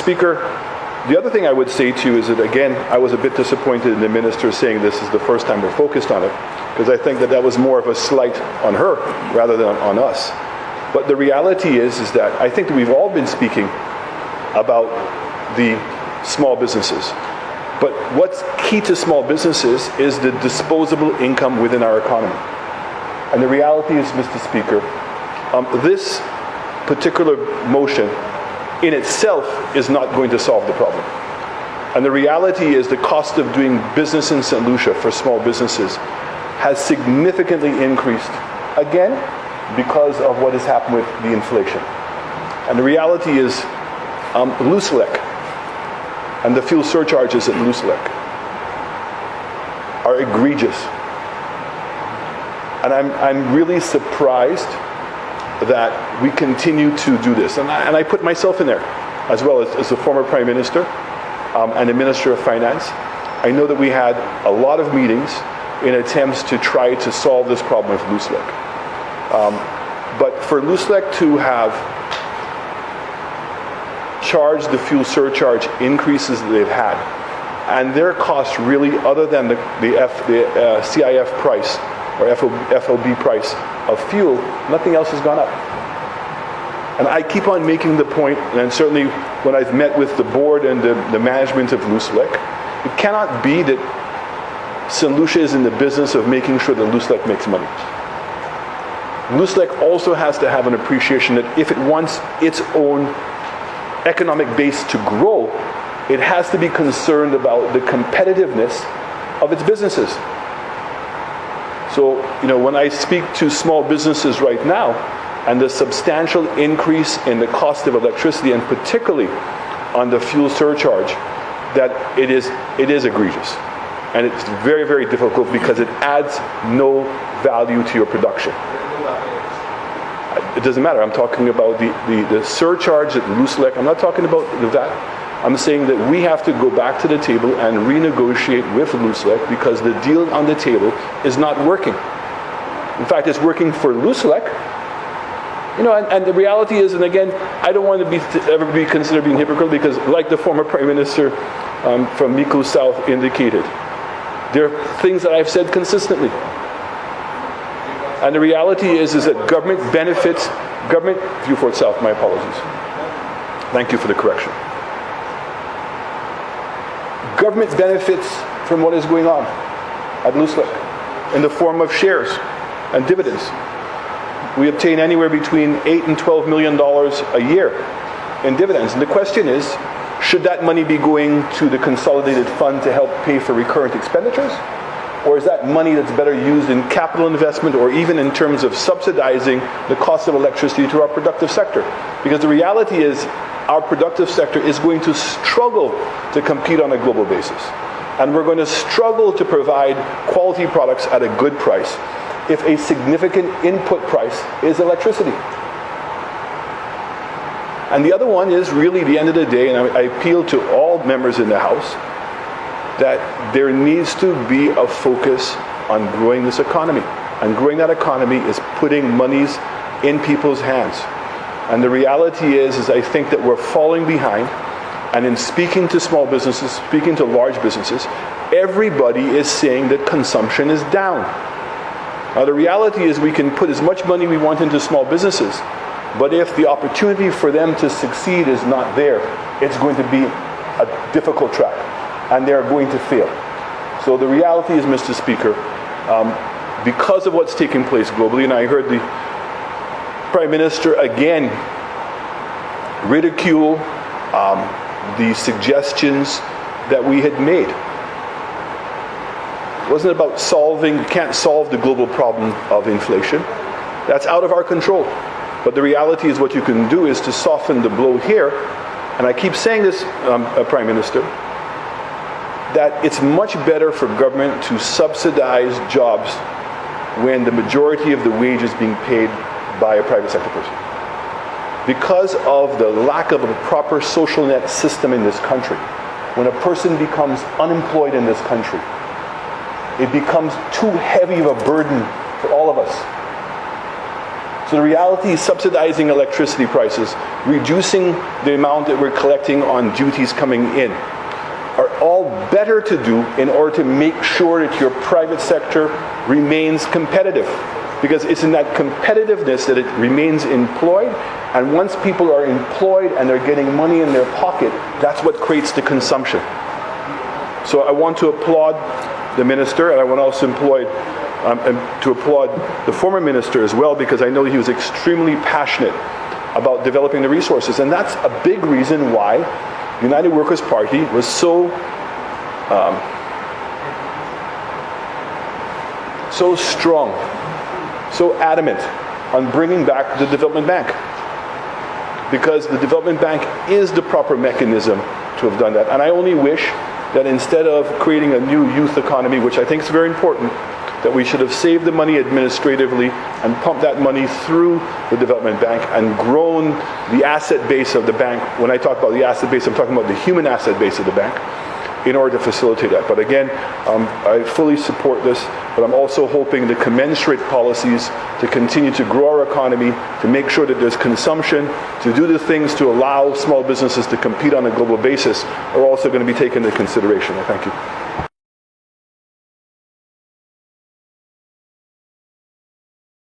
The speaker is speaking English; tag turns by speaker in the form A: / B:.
A: Speaker, the other thing I would say to you is that, again, I was a bit disappointed in the minister saying this is the first time we're focused on it, because I think that was more of a slight on her rather than on us. But the reality is that I think that we've all been speaking about the small businesses. But what's key to small businesses is the disposable income within our economy. And the reality is, Mr. Speaker, this particular motion in itself is not going to solve the problem. And the reality is the cost of doing business in St. Lucia for small businesses has significantly increased, again, because of what has happened with the inflation. And the reality is Lucelec and the fuel surcharges at Lucelec are egregious. And I'm really surprised that we continue to do this. And I put myself in there, as well as the former Prime Minister and the Minister of Finance. I know that we had a lot of meetings in attempts to try to solve this problem with Lucelec. But for Lucelec to have charged the fuel surcharge increases that they've had, and their costs really, other than the CIF price or FOB price of fuel, nothing else has gone up. And I keep on making the point, and certainly when I've met with the board and the management of Lucelec, it cannot be that St. Lucia is in the business of making sure that Lucelec makes money. Lucelec also has to have an appreciation that if it wants its own economic base to grow, it has to be concerned about the competitiveness of its businesses. So, when I speak to small businesses right now, and the substantial increase in the cost of electricity, and particularly on the fuel surcharge, that it is egregious. And it's very, very difficult because it adds no value to your production. It doesn't matter. I'm talking about the surcharge at Lucelec. I'm not talking about that. I'm saying that we have to go back to the table and renegotiate with Lucelec because the deal on the table is not working. In fact, it's working for Lucelec. And the reality is, and again, I don't want to ever be considered being hypocritical because, like the former Prime Minister from Mico South indicated, there are things that I've said consistently. And the reality is that government benefits, Vieux-Fort South, my apologies. Thank you for the correction. Government benefits from what is going on at Lucelec in the form of shares and dividends. We obtain anywhere between $8 and $12 million a year in dividends. And the question is, should that money be going to the consolidated fund to help pay for recurrent expenditures? Or is that money that's better used in capital investment or even in terms of subsidizing the cost of electricity to our productive sector? Because the reality is our productive sector is going to struggle to compete on a global basis. And we're going to struggle to provide quality products at a good price if a significant input price is electricity. And the other one is really the end of the day, and I appeal to all members in the House, that there needs to be a focus on growing this economy. And growing that economy is putting monies in people's hands. And the reality is I think that we're falling behind. And in speaking to small businesses, speaking to large businesses, everybody is saying that consumption is down. Now the reality is we can put as much money we want into small businesses, but if the opportunity for them to succeed is not there, it's going to be a difficult track, and they're going to fail. So the reality is, Mr. Speaker, because of what's taking place globally, and I heard the Prime Minister again ridicule the suggestions that we had made. It wasn't about solving, you can't solve the global problem of inflation. That's out of our control. But the reality is what you can do is to soften the blow here. And I keep saying this, Prime Minister, that it's much better for government to subsidize jobs when the majority of the wage is being paid by a private sector person. Because of the lack of a proper social net system in this country, when a person becomes unemployed in this country, it becomes too heavy of a burden for all of us. So the reality is subsidizing electricity prices, reducing the amount that we're collecting on duties coming in, are all better to do in order to make sure that your private sector remains competitive. Because it's in that competitiveness that it remains employed, and once people are employed and they're getting money in their pocket, that's what creates the consumption. So I want to applaud the minister, and I want to also to applaud the former minister as well, because I know he was extremely passionate about developing the resources, and that's a big reason why United Workers' Party was so strong, so adamant on bringing back the Development Bank. Because the Development Bank is the proper mechanism to have done that. And I only wish that instead of creating a new youth economy, which I think is very important, that we should have saved the money administratively and pumped that money through the Development Bank and grown the asset base of the bank. When I talk about the asset base, I'm talking about the human asset base of the bank, in order to facilitate that. But again, I fully support this, but I'm also hoping the commensurate policies to continue to grow our economy, to make sure that there's consumption, to do the things to allow small businesses to compete on a global basis, are also going to be taken into consideration. I thank you.